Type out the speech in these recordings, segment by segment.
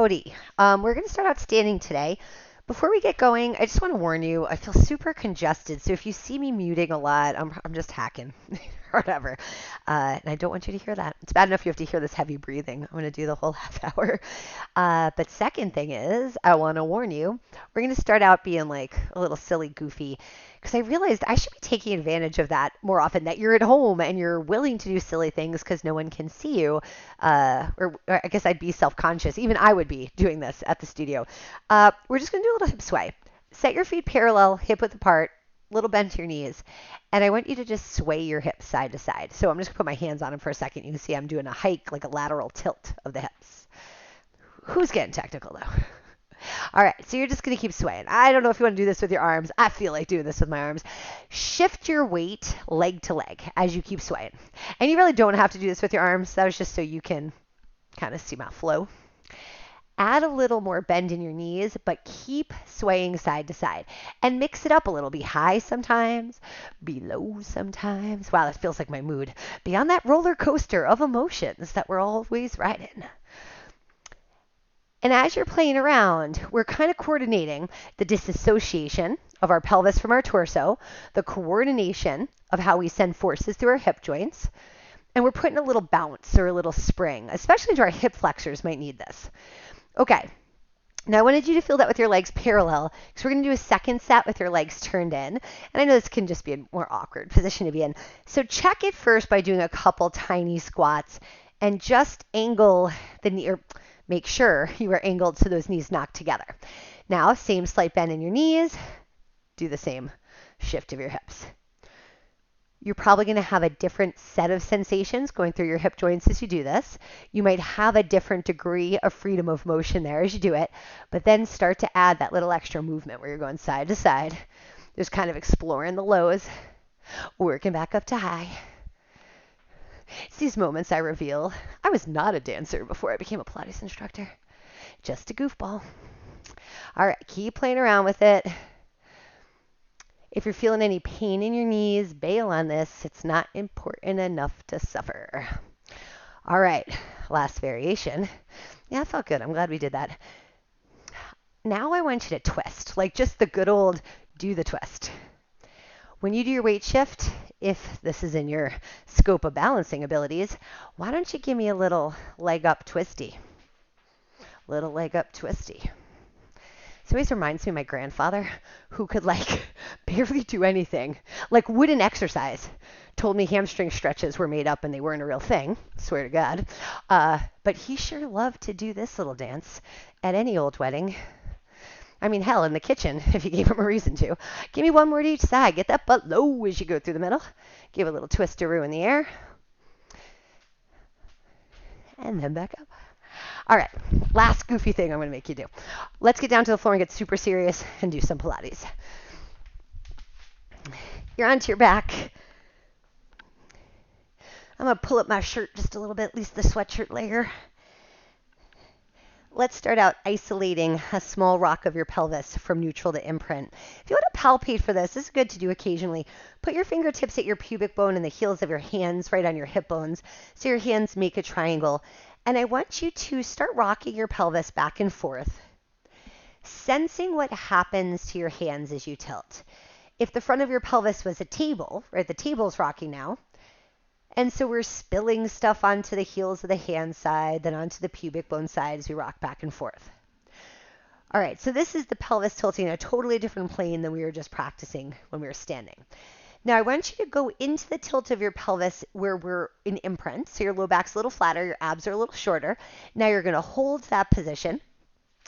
Howdy. We're going to start out standing today. Before we get going, I just want to warn you, I feel super congested. So if you see me muting a lot, I'm just hacking or whatever. And I don't want you to hear that. It's bad enough you have to hear this heavy breathing. I'm going to do the whole half hour. But second thing is, I want to warn you, we're going to start out being like a little silly, goofy, because I realized I should be taking advantage of that more often, that you're at home and you're willing to do silly things because no one can see you. Or I guess I'd be self-conscious. Even I would be doing this at the studio. We're just going to do a little hip sway. Set your feet parallel, hip width apart, little bend to your knees. And I want you to just sway your hips side to side. So I'm just going to put my hands on them for a second. You can see I'm doing a hike, like a lateral tilt of the hips. Who's getting technical, though? All right, so you're just going to keep swaying. I don't know if you want to do this with your arms. I feel like doing this with my arms. Shift your weight leg to leg as you keep swaying. And you really don't have to do this with your arms. That was just so you can kind of see my flow. Add a little more bend in your knees, but keep swaying side to side. And mix it up a little. Be high sometimes, be low sometimes. Wow, that feels like my mood. Be on that roller coaster of emotions that we're always riding. And as you're playing around, we're kind of coordinating the disassociation of our pelvis from our torso, the coordination of how we send forces through our hip joints, and we're putting a little bounce or a little spring, especially to our hip flexors might need this. Okay, now I wanted you to feel that with your legs parallel, because we're going to do a second set with your legs turned in. And I know this can just be a more awkward position to be in. So check it first by doing a couple tiny squats and just angle the knee, or make sure you are angled so those knees knock together. Now, same slight bend in your knees. Do the same shift of your hips. You're probably going to have a different set of sensations going through your hip joints as you do this. You might have a different degree of freedom of motion there as you do it, but then start to add that little extra movement where you're going side to side. Just kind of exploring the lows, working back up to high. It's these moments I reveal I was not a dancer before I became a Pilates instructor. Just a goofball. All right, keep playing around with it. If you're feeling any pain in your knees, bail on this. It's not important enough to suffer. All right, last variation. Yeah, it felt good. I'm glad we did that. Now I want you to twist, like just the good old do the twist. When you do your weight shift, if this is in your scope of balancing abilities, why don't you give me a little leg up twisty? Little leg up twisty. This always reminds me of my grandfather, who could barely do anything, like wouldn't exercise. Told me hamstring stretches were made up and they weren't a real thing, swear to God. But he sure loved to do this little dance at any old wedding. I mean, hell, in the kitchen, if you gave him a reason to. Give me one more to each side. Get that butt low as you go through the middle. Give a little twisteroo in the air. And then back up. All right, last goofy thing I'm going to make you do. Let's get down to the floor and get super serious and do some Pilates. You're onto your back. I'm going to pull up my shirt just a little bit, at least the sweatshirt layer. Let's start out isolating a small rock of your pelvis from neutral to imprint. If you want to palpate for this is good to do occasionally. Put your fingertips at your pubic bone and the heels of your hands right on your hip bones, so your hands make a triangle. And I want you to start rocking your pelvis back and forth, sensing what happens to your hands as you tilt. If the front of your pelvis was a table, right, the table's rocking now, and so we're spilling stuff onto the heels of the hand side, then onto the pubic bone side as we rock back and forth. All right, so this is the pelvis tilting in a totally different plane than we were just practicing when we were standing. Now I want you to go into the tilt of your pelvis where we're in imprint. So your low back's a little flatter, your abs are a little shorter. Now you're going to hold that position.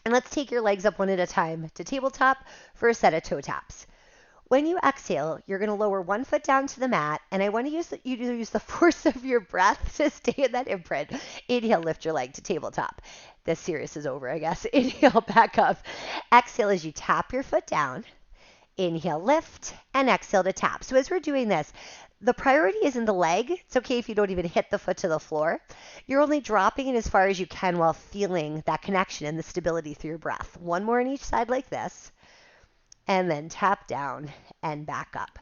And let's take your legs up one at a time to tabletop for a set of toe taps. When you exhale, you're going to lower one foot down to the mat, and I want you to use the force of your breath to stay in that imprint. Inhale, lift your leg to tabletop. This series is over, I guess. Inhale, back up. Exhale as you tap your foot down. Inhale, lift, and exhale to tap. So as we're doing this, the priority isn't the leg. It's okay if you don't even hit the foot to the floor. You're only dropping it as far as you can while feeling that connection and the stability through your breath. One more on each side like this. And then tap down and back up.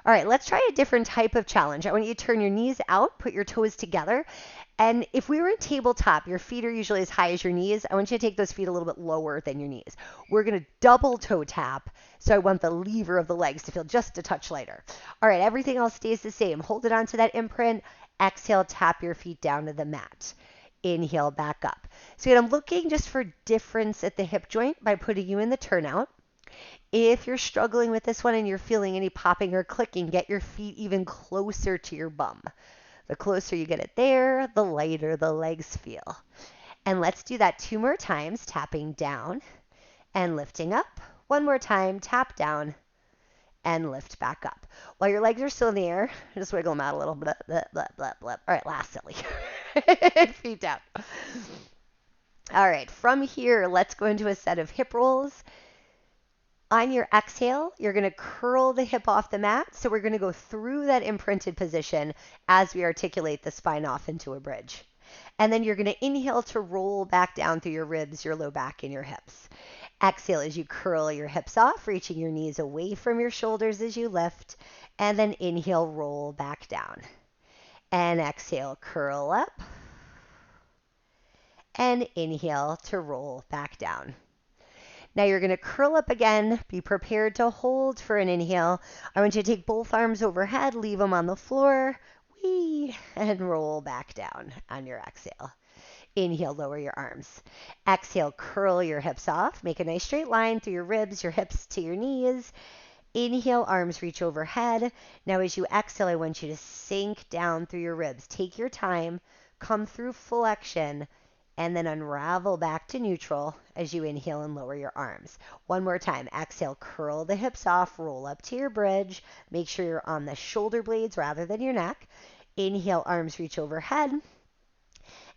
All right, let's try a different type of challenge. I want you to turn your knees out, put your toes together, And if we were in tabletop, your feet are usually as high as your knees. I want you to take those feet a little bit lower than your knees. We're going to double toe tap. So I want the lever of the legs to feel just a touch lighter. All right, everything else stays the same. Hold it onto that imprint. Exhale, tap your feet down to the mat. Inhale, back up. So I'm looking just for difference at the hip joint by putting you in the turnout. If you're struggling with this one and you're feeling any popping or clicking, get your feet even closer to your bum. The closer you get it there, the lighter the legs feel. And let's do that 2 more times, tapping down and lifting up. 1 more time, tap down and lift back up. While your legs are still in the air, just wiggle them out a little. Blah, blah, blah, blah, blah. All right, last silly. Feet down. All right, from here, let's go into a set of hip rolls. On your exhale, you're going to curl the hip off the mat. So we're going to go through that imprinted position as we articulate the spine off into a bridge. And then you're going to inhale to roll back down through your ribs, your low back, and your hips. Exhale as you curl your hips off, reaching your knees away from your shoulders as you lift. And then inhale, roll back down. And exhale, curl up. And inhale to roll back down. Now you're going to curl up again. Be prepared to hold for an inhale. I want you to take both arms overhead, leave them on the floor, and roll back down on your exhale. Inhale, lower your arms. Exhale, curl your hips off. Make a nice straight line through your ribs, your hips to your knees. Inhale, arms reach overhead. Now as you exhale, I want you to sink down through your ribs. Take your time, come through flexion, and then unravel back to neutral as you inhale and lower your arms. 1 more time. Exhale, curl the hips off, roll up to your bridge. Make sure you're on the shoulder blades rather than your neck. Inhale, arms reach overhead.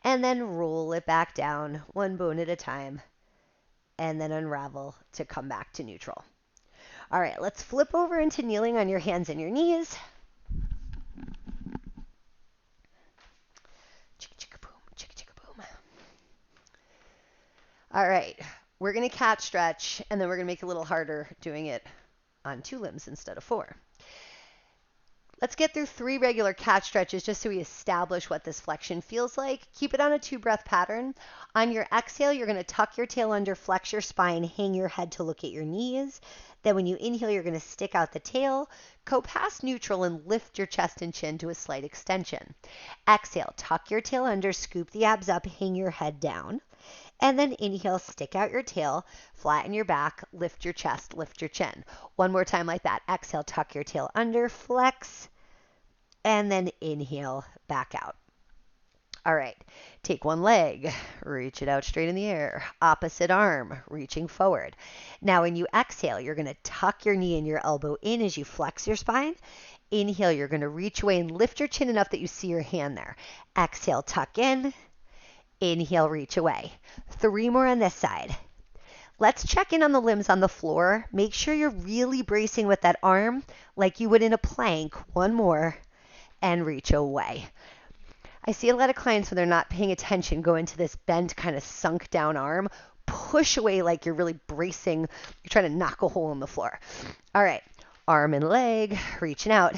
And then roll it back down, 1 bone at a time. And then unravel to come back to neutral. All right, let's flip over into kneeling on your hands and your knees. All right, we're going to cat stretch, and then we're going to make it a little harder doing it on 2 limbs instead of 4. Let's get through 3 regular cat stretches just so we establish what this flexion feels like. Keep it on a 2-breath pattern. On your exhale, you're going to tuck your tail under, flex your spine, hang your head to look at your knees. Then when you inhale, you're going to stick out the tail, go past neutral, and lift your chest and chin to a slight extension. Exhale, tuck your tail under, scoop the abs up, hang your head down. And then inhale, stick out your tail, flatten your back, lift your chest, lift your chin. 1 more time like that. Exhale, tuck your tail under, flex, and then inhale, back out. All right, take 1 leg, reach it out straight in the air. Opposite arm, reaching forward. Now when you exhale, you're going to tuck your knee and your elbow in as you flex your spine. Inhale, you're going to reach away and lift your chin enough that you see your hand there. Exhale, tuck in. Inhale, reach away. 3 more on this side. Let's check in on the limbs on the floor. Make sure you're really bracing with that arm like you would in a plank. 1 more, and reach away. I see a lot of clients when they're not paying attention go into this bent, kind of sunk down arm. Push away like you're really bracing. You're trying to knock a hole in the floor. All right, arm and leg, reaching out.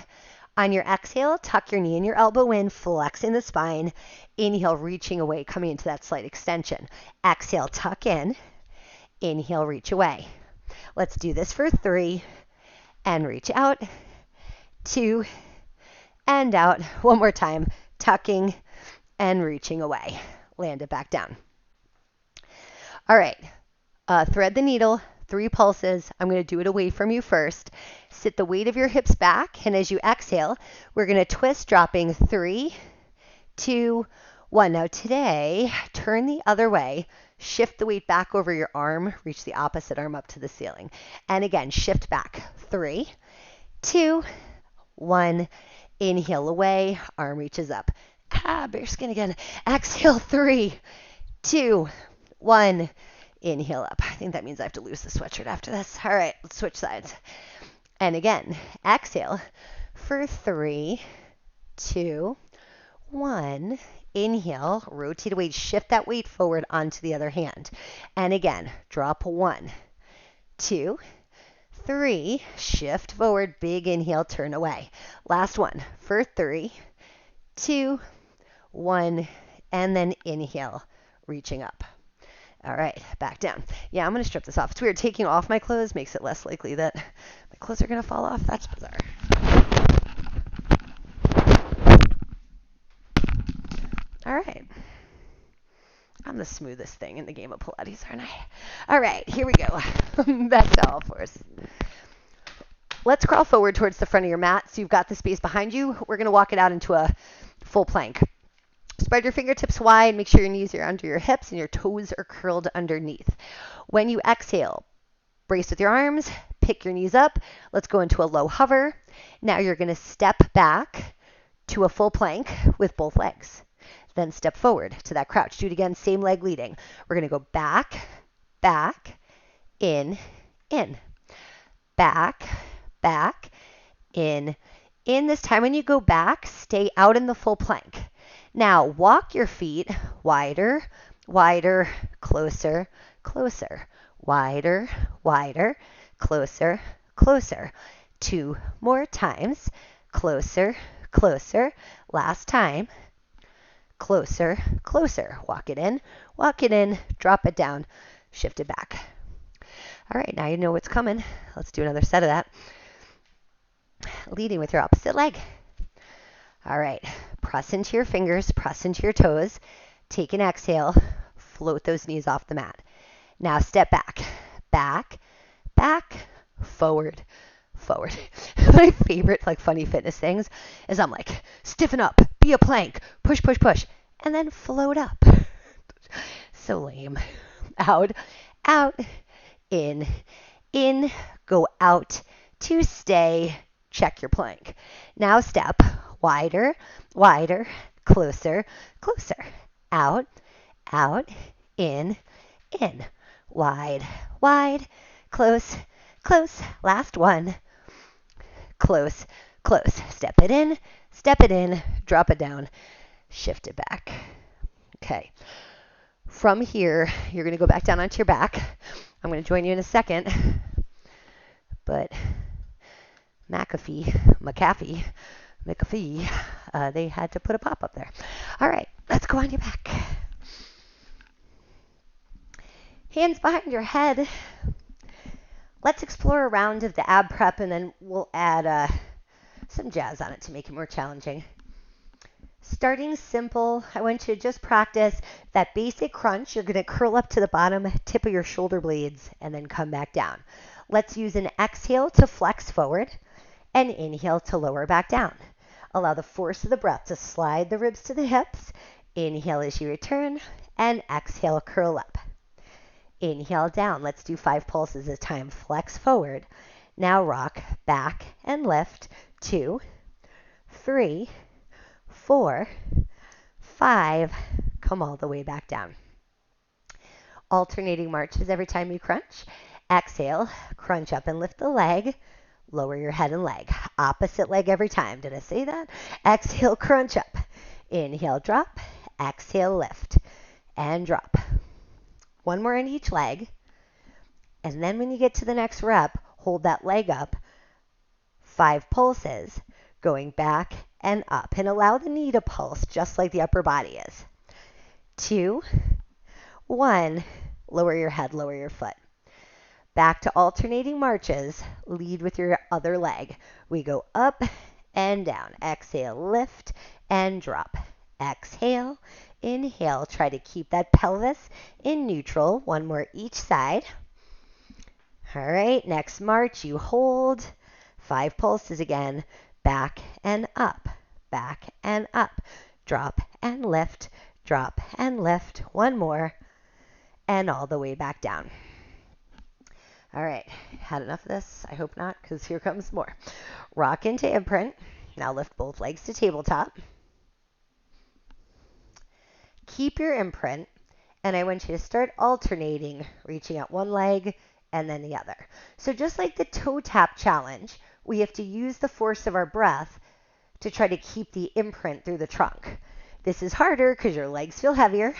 On your exhale, tuck your knee and your elbow in, flexing the spine. Inhale, reaching away, coming into that slight extension. Exhale, tuck in. Inhale, reach away. Let's do this for 3. And reach out. 2. And out. 1 more time. Tucking and reaching away. Land it back down. All right. Thread the needle. 3 pulses. I'm going to do it away from you first. Sit the weight of your hips back, and as you exhale, we're going to twist, dropping 3, 2, 1. Now today, turn the other way. Shift the weight back over your arm. Reach the opposite arm up to the ceiling. And again, shift back. 3, 2, 1. Inhale away. Arm reaches up. Bare skin again. Exhale. 3, 2, 1. Inhale up. I think that means I have to lose the sweatshirt after this. All right, let's switch sides. And again, exhale for 3, 2, 1. Inhale, rotate weight, shift that weight forward onto the other hand. And again, drop 1, 2, 3, shift forward, big inhale, turn away. Last one for 3, 2, 1. and then inhale, reaching up. All right, back down. Yeah, I'm going to strip this off. It's weird. Taking off my clothes makes it less likely that my clothes are going to fall off. That's bizarre. All right. I'm the smoothest thing in the game of Pilates, aren't I? All right, here we go. Back to all fours. Let's crawl forward towards the front of your mat so you've got the space behind you. We're going to walk it out into a full plank. Spread your fingertips wide. Make sure your knees are under your hips and your toes are curled underneath. When you exhale, brace with your arms, pick your knees up. Let's go into a low hover. Now you're going to step back to a full plank with both legs. Then step forward to that crouch. Do it again, same leg leading. We're going to go back, back, in, back, back, in. This time when you go back, stay out in the full plank. Now walk your feet wider, wider, closer, closer, wider, wider, closer, closer. 2 more times. Closer, closer. Last time. Closer, closer. Walk it in, drop it down, shift it back. All right, now you know what's coming. Let's do another set of that. Leading with your opposite leg. All right, press into your fingers, press into your toes. Take an exhale, float those knees off the mat. Now step back, back, back, forward, forward. My favorite funny fitness things is I'm like, stiffen up, be a plank, push, push, push, and then float up. So lame. Out, out, in, go out to stay, check your plank. Now step wider, wider, closer, closer, out, out, in, wide, wide, close, close, last one, close, close. Step it in, drop it down, shift it back. Okay. From here, you're going to go back down onto your back. I'm going to join you in a second. But McAfee, they had to put a pop up there. All right, let's go on your back. Hands behind your head. Let's explore a round of the ab prep, and then we'll add some jazz on it to make it more challenging. Starting simple, I want you to just practice that basic crunch. You're going to curl up to the bottom tip of your shoulder blades and then come back down. Let's use an exhale to flex forward and inhale to lower back down. Allow the force of the breath to slide the ribs to the hips. Inhale as you return and exhale, curl up. Inhale down. Let's do 5 pulses at a time. Flex forward. Now rock back and lift. 2, 3, 4, 5. Come all the way back down. Alternating marches every time you crunch. Exhale, crunch up and lift the leg. Lower your head and leg. Opposite leg every time. Did I say that? Exhale, crunch up. Inhale, drop. Exhale, lift. And drop. 1 more in each leg. And then when you get to the next rep, hold that leg up. 5 pulses. Going back and up. And allow the knee to pulse just like the upper body is. 2, 1. Lower your head, lower your foot. Back to alternating marches. Lead with your other leg. We go up and down. Exhale, lift and drop. Exhale, inhale. Try to keep that pelvis in neutral. 1 more each side. All right, next march, you hold. 5 pulses again. Back and up. Back and up. Drop and lift. Drop and lift. 1 more. And all the way back down. All right, had enough of this? I hope not, because here comes more. Rock into imprint. Now lift both legs to tabletop. Keep your imprint, and I want you to start alternating, reaching out one leg and then the other. So just like the toe tap challenge, we have to use the force of our breath to try to keep the imprint through the trunk. This is harder because your legs feel heavier,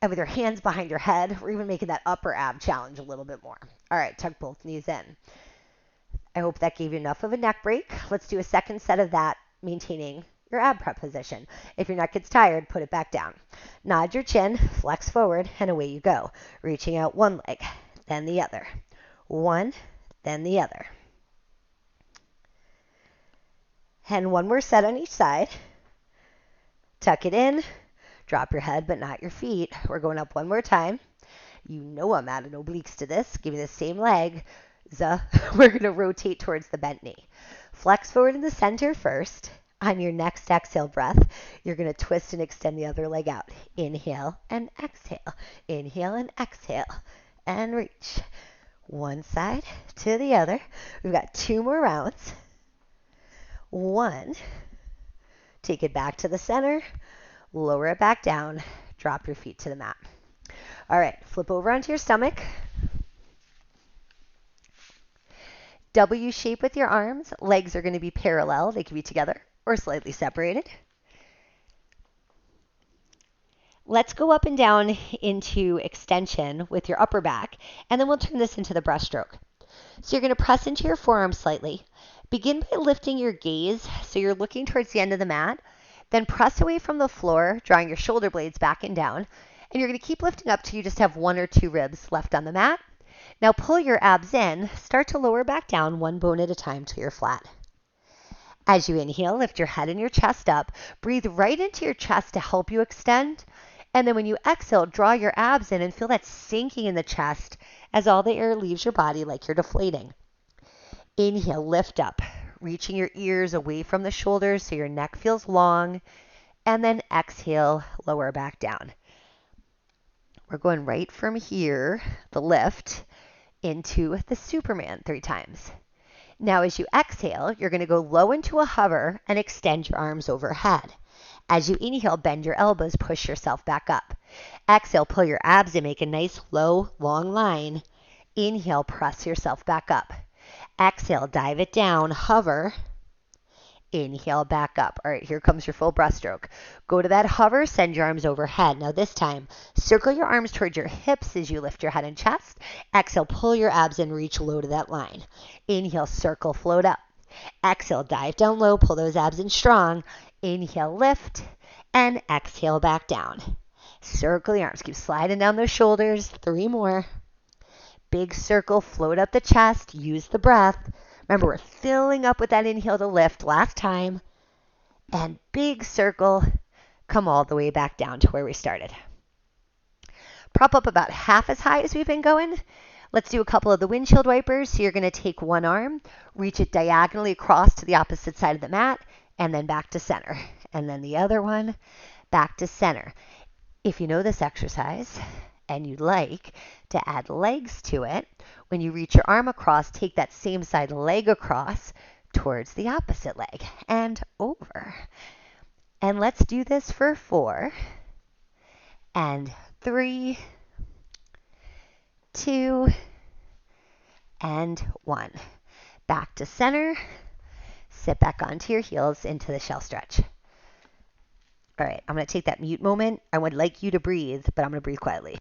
and with your hands behind your head, we're even making that upper ab challenge a little bit more. All right, tuck both knees in. I hope that gave you enough of a neck break. Let's do a second set of that, maintaining your ab prep position. If your neck gets tired, put it back down. Nod your chin, flex forward, and away you go. Reaching out one leg, then the other. One, then the other. And one more set on each side. Tuck it in. Drop your head, but not your feet. We're going up one more time. You know I'm adding obliques to this. Give me the same leg. We're going to rotate towards the bent knee. Flex forward in the center first. On your next exhale breath, you're going to twist and extend the other leg out. Inhale and exhale. Inhale and exhale. And reach. One side to the other. We've got 2 more rounds. 1. Take it back to the center. Lower it back down. Drop your feet to the mat. All right, flip over onto your stomach. W shape with your arms. Legs are going to be parallel. They can be together or slightly separated. Let's go up and down into extension with your upper back, and then we'll turn this into the breaststroke. So you're going to press into your forearms slightly. Begin by lifting your gaze so you're looking towards the end of the mat. Then press away from the floor, drawing your shoulder blades back and down. And you're going to keep lifting up till you just have 1 or 2 ribs left on the mat. Now pull your abs in. Start to lower back down 1 bone at a time till you're flat. As you inhale, lift your head and your chest up. Breathe right into your chest to help you extend. And then when you exhale, draw your abs in and feel that sinking in the chest as all the air leaves your body like you're deflating. Inhale, lift up, reaching your ears away from the shoulders so your neck feels long. And then exhale, lower back down. We're going right from here, the lift, into the Superman 3 times. Now as you exhale, you're going to go low into a hover and extend your arms overhead. As you inhale, bend your elbows, push yourself back up. Exhale, pull your abs in, make a nice low, long line. Inhale, press yourself back up. Exhale, dive it down, hover. Inhale, back up. All right, here comes your full breaststroke. Go to that hover, send your arms overhead. Now this time, circle your arms towards your hips as you lift your head and chest. Exhale, pull your abs in, reach low to that line. Inhale, circle, float up. Exhale, dive down low, pull those abs in strong. Inhale, lift, and exhale, back down. Circle your arms, keep sliding down those shoulders. 3 more. Big circle, float up the chest, use the breath. Remember, we're filling up with that inhale to lift. Last time. And big circle, come all the way back down to where we started. Prop up about half as high as we've been going. Let's do a couple of the windshield wipers. So you're going to take one arm, reach it diagonally across to the opposite side of the mat, and then back to center. And then the other one, back to center. If you know this exercise and you'd like to add legs to it, when you reach your arm across, take that same side leg across towards the opposite leg and over. And let's do this for 4 and 3, 2, and 1. Back to center. Sit back onto your heels into the shell stretch. All right, I'm going to take that mute moment. I would like you to breathe, but I'm going to breathe quietly.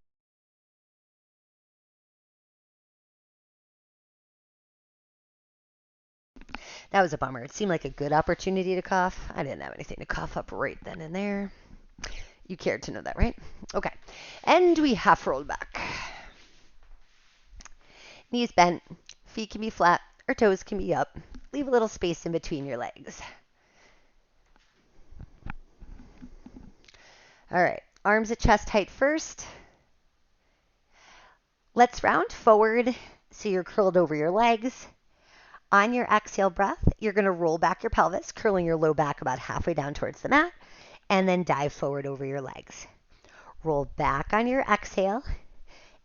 That was a bummer. It seemed like a good opportunity to cough. I didn't have anything to cough up right then and there. You cared to know that, right? Okay. And we half rolled back. Knees bent. Feet can be flat or toes can be up. Leave a little space in between your legs. All right. Arms at chest height first. Let's round forward so you're curled over your legs. On your exhale breath, you're going to roll back your pelvis, curling your low back about halfway down towards the mat, and then dive forward over your legs. Roll back on your exhale.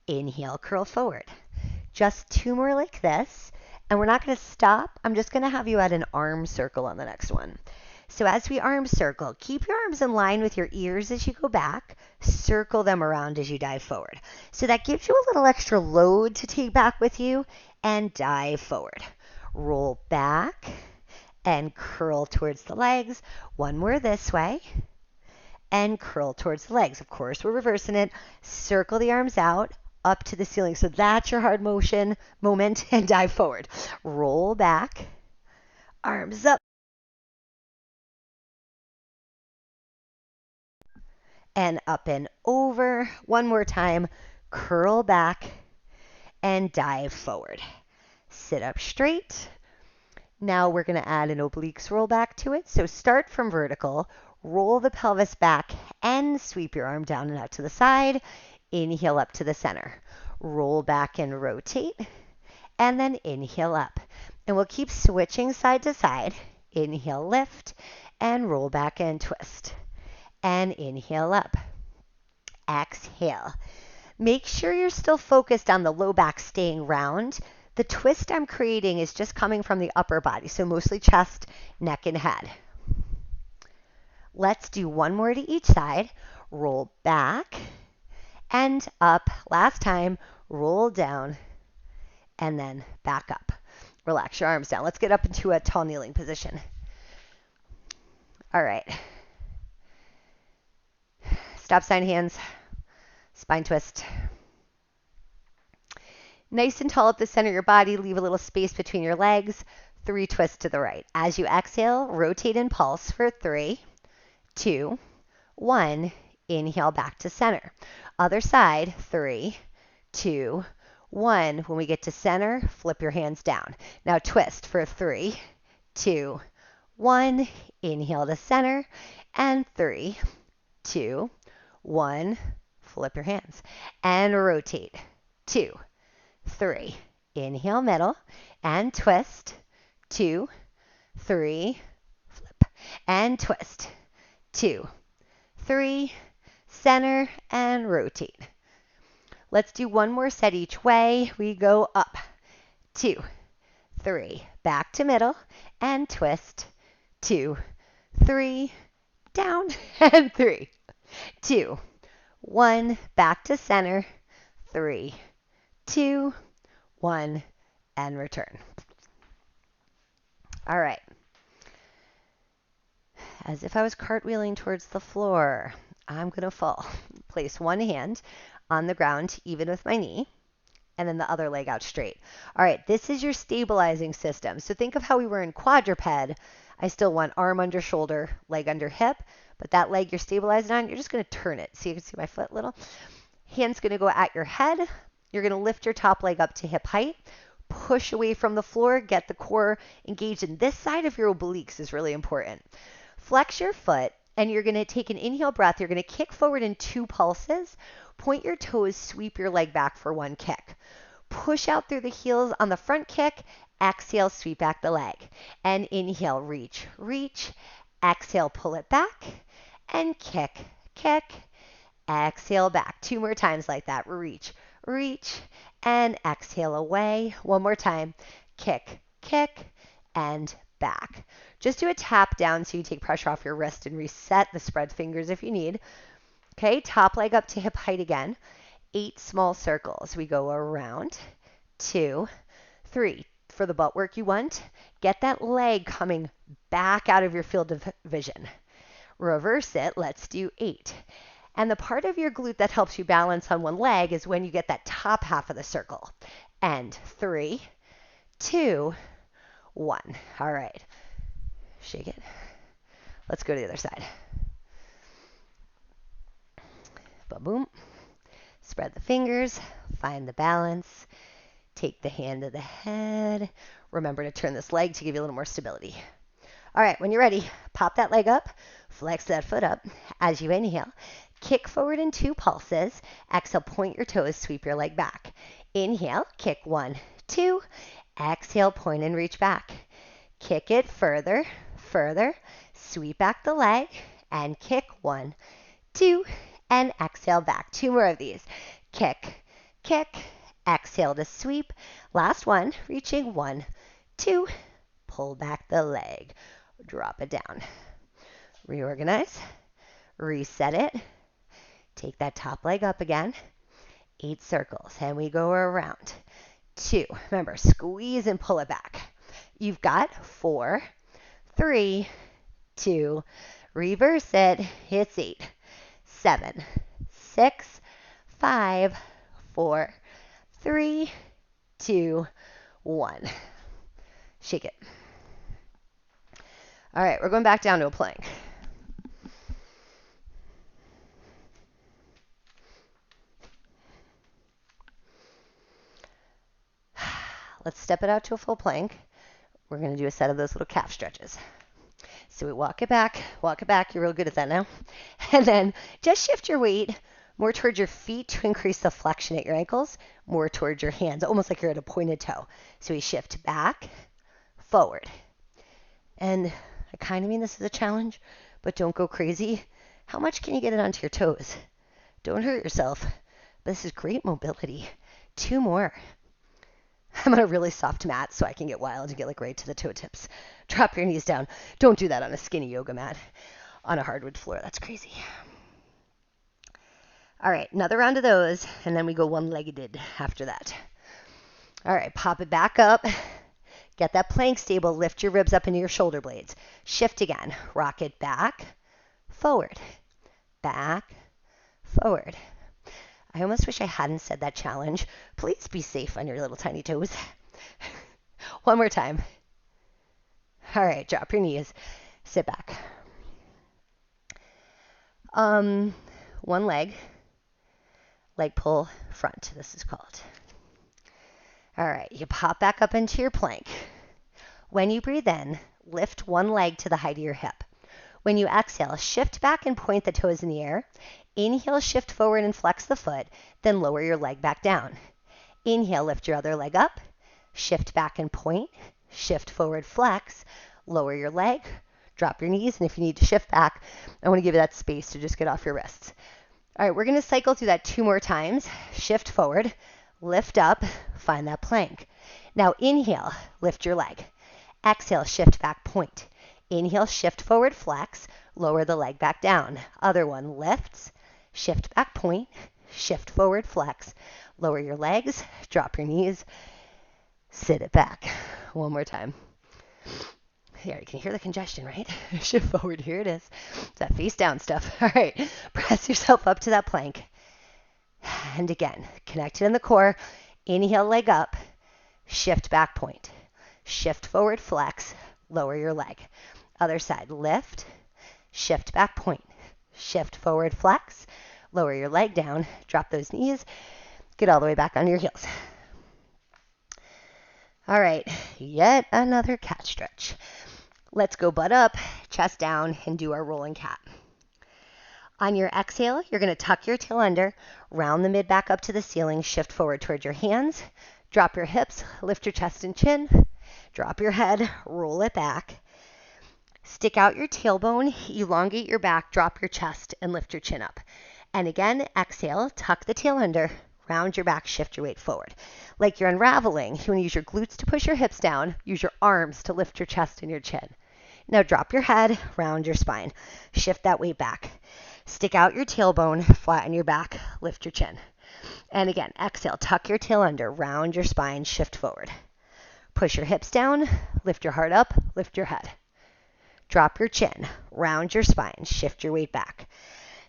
Inhale, curl forward. Just 2 more like this, and we're not going to stop. I'm just going to have you add an arm circle on the next one. So as we arm circle, keep your arms in line with your ears as you go back. Circle them around as you dive forward. So that gives you a little extra load to take back with you, and dive forward. Roll back and curl towards the legs. 1 more this way and curl towards the legs. Of course, we're reversing it. Circle the arms out up to the ceiling. So that's your hard motion moment, and dive forward. Roll back, arms up. and up and over. One more time, curl back and dive forward. Sit up straight. Now we're going to add an obliques roll back to it. So start from vertical, roll the pelvis back and sweep your arm down and out to the side. Inhale up to the center. Roll back and rotate, and then inhale up. And we'll keep switching side to side. Inhale, lift, and roll back and twist. And inhale up. Exhale. Make sure you're still focused on the low back staying round. The twist I'm creating is just coming from the upper body, so mostly chest, neck, and head. Let's do one more to each side. Roll back and up. Last time, roll down and then back up. Relax your arms down. Let's get up into a tall kneeling position. All right. Stop sign hands. Spine twist. Nice and tall up the center of your body. Leave a little space between your legs. 3 twists to the right. As you exhale, rotate and pulse for 3, 2, 1. Inhale back to center. Other side, 3, 2, 1. When we get to center, flip your hands down. Now twist for 3, 2, 1. Inhale to center. And 3, 2, 1. Flip your hands. And rotate. 2, 3. Inhale middle and twist. 2, 3. Flip and twist. 2, 3. Center and rotate. Let's do one more set each way. We go up. 2, 3. Back to middle and twist. 2, 3. Down and 3, 2, 1. Back to center. 3, 2, 1. And return. All right. As if I was cartwheeling towards the floor, I'm going to fall. Place one hand on the ground, even with my knee, and then the other leg out straight. All right, this is your stabilizing system. So think of how we were in quadruped. I still want arm under shoulder, leg under hip, but that leg you're stabilizing on, you're just going to turn it. So you can see my foot a little. Hand's going to go at your head. You're going to lift your top leg up to hip height. Push away from the floor. Get the core engaged in this side of your obliques is really important. Flex your foot, and you're going to take an inhale breath. You're going to kick forward in 2 pulses. Point your toes, sweep your leg back for 1 kick. Push out through the heels on the front kick. Exhale, sweep back the leg. And inhale, reach, reach. Exhale, pull it back. And kick, kick. Exhale back. 2 more times like that. Reach, reach. And exhale away. 1 more time. Kick, kick. And back. Just do a tap down so you take pressure off your wrist and reset the spread fingers if you need. Okay, top leg up to hip height again. 8 small circles. We go around. 2, 3. For the butt work you want, get that leg coming back out of your field of vision. Reverse it. Let's do 8. And the part of your glute that helps you balance on one leg is when you get that top half of the circle. And 3, 2, 1. All right. Shake it. Let's go to the other side. Boom, boom. Spread the fingers. Find the balance. Take the hand to the head. Remember to turn this leg to give you a little more stability. All right, when you're ready, pop that leg up. Flex that foot up. As you inhale, kick forward in 2 pulses. Exhale, point your toes, sweep your leg back. Inhale, kick 1, 2. Exhale, point and reach back. Kick it further, further. Sweep back the leg and kick 1, 2. And exhale back. 2 more of these. Kick, kick. Exhale to sweep. Last one, reaching 1, 2. Pull back the leg. Drop it down. Reorganize. Reset it. Take that top leg up again. 8 circles. And we go around. 2. Remember, squeeze and pull it back. You've got 4, 3, 2. Reverse it. It's 8, 7, 6, 5, 4, 3, 2, 1. Shake it. All right, we're going back down to a plank. let's step it out to a full plank. We're going to do a set of those little calf stretches. So we walk it back. You're real good at that now. And then just shift your weight more towards your feet to increase the flexion at your ankles, more towards your hands, almost like you're at a pointed toe. So we shift back, forward. And I kind of mean this as a challenge, but don't go crazy. How much can you get it onto your toes? Don't hurt yourself. This is great mobility. 2 more. I'm on a really soft mat so I can get wild and get like right to the toe tips. Drop your knees down. Don't do that on a skinny yoga mat on a hardwood floor. That's crazy. All right, another round of those, and then we go one-legged after that. All right, pop it back up. Get that plank stable. Lift your ribs up into your shoulder blades. Shift again. Rock it back, forward, back, forward. I almost wish I hadn't said that challenge. Please be safe on your little tiny toes. One more time. All right, drop your knees. Sit back. One leg pull front, this is called. All right, you pop back up into your plank. When you breathe in, lift one leg to the height of your hip. When you exhale, shift back and point the toes in the air. Inhale, shift forward and flex the foot, then lower your leg back down. Inhale, lift your other leg up. Shift back and point. Shift forward, flex. Lower your leg. Drop your knees, and if you need to shift back, I want to give you that space to just get off your wrists. All right, we're going to cycle through that 2 more times. Shift forward, lift up, find that plank. Now inhale, lift your leg. Exhale, shift back, point. Inhale, shift forward, flex, lower the leg back down. Other one, lifts, shift back, point, shift forward, flex, lower your legs, drop your knees, sit it back. One more time. Here, you can hear the congestion, right? Shift forward, here it is. It's that face down stuff. All right, press yourself up to that plank. And again, connected in the core. Inhale, leg up, shift back, point. Shift forward, flex, lower your leg. Other side, lift, shift back, point. Shift forward, flex, lower your leg down, drop those knees, get all the way back onto your heels. All right, yet another cat stretch. Let's go butt up, chest down, and do our rolling cat. On your exhale, you're going to tuck your tail under, round the mid back up to the ceiling, shift forward towards your hands, drop your hips, lift your chest and chin, drop your head, roll it back. Stick out your tailbone, elongate your back, drop your chest, and lift your chin up. And again, exhale, tuck the tail under, round your back, shift your weight forward. Like you're unraveling, you want to use your glutes to push your hips down, use your arms to lift your chest and your chin. Now drop your head, round your spine, shift that weight back. Stick out your tailbone, flatten your back, lift your chin. And again, exhale, tuck your tail under, round your spine, shift forward. Push your hips down, lift your heart up, lift your head. Drop your chin, round your spine, shift your weight back.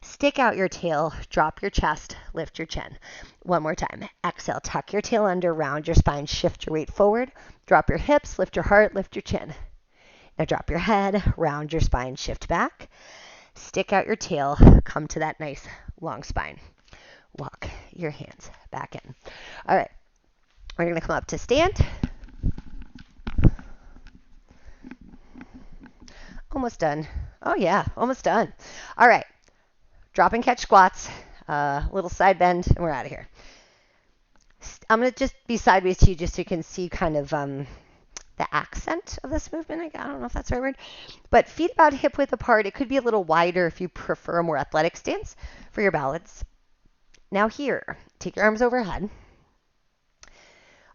Stick out your tail, drop your chest, lift your chin. One more time. Exhale, tuck your tail under, round your spine, shift your weight forward. Drop your hips, lift your heart, lift your chin. Now drop your head, round your spine, shift back. Stick out your tail, come to that nice long spine. Walk your hands back in. All right, we're going to come up to stand. Almost done. Oh yeah, almost done. All right, drop and catch squats, little side bend, and we're out of here. I'm going to just be sideways to you just so you can see kind of the accent of this movement. I don't know if that's the right word, but feet about hip width apart. It could be a little wider if you prefer a more athletic stance for your balance. Now here, take your arms overhead.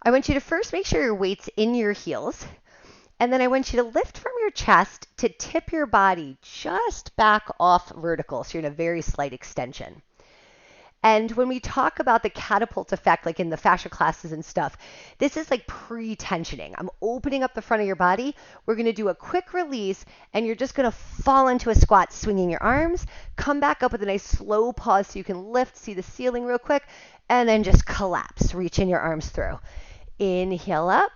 I want you to first make sure your weight's in your heels, and then I want you to lift from your chest to tip your body just back off vertical, so you're in a very slight extension. And when we talk about the catapult effect, like in the fascia classes and stuff, this is like pre-tensioning. I'm opening up the front of your body. We're going to do a quick release, and you're just going to fall into a squat, swinging your arms. Come back up with a nice slow pause so you can lift, see the ceiling real quick, and then just collapse, reaching your arms through. Inhale up,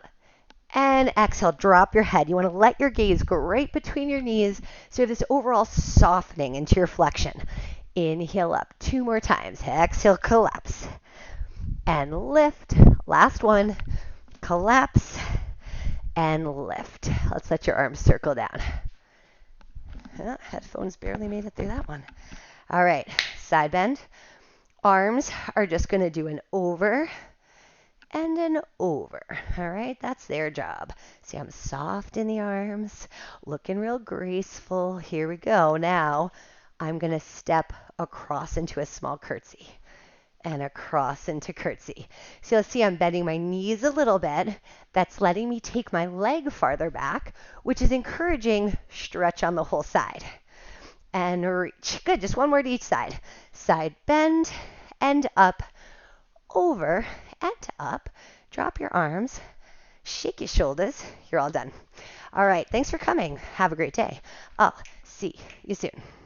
and exhale, drop your head. You want to let your gaze go right between your knees, so you have this overall softening into your flexion. Inhale up 2 more times. Exhale, collapse. And lift. Last one. collapse and lift. Let's let your arms circle down. Headphones barely made it through that one. All right, side bend. Arms are just going to do an over and an over. All right, that's their job. See, I'm soft in the arms, looking real graceful. Here we go. Now I'm going to step across into a small curtsy and across into curtsy. So you'll see I'm bending my knees a little bit. That's letting me take my leg farther back, which is encouraging stretch on the whole side. And reach. Good, just one more to each side. Side bend and up, over and up. Drop your arms, shake your shoulders. You're all done. All right, thanks for coming. Have a great day. I'll see you soon.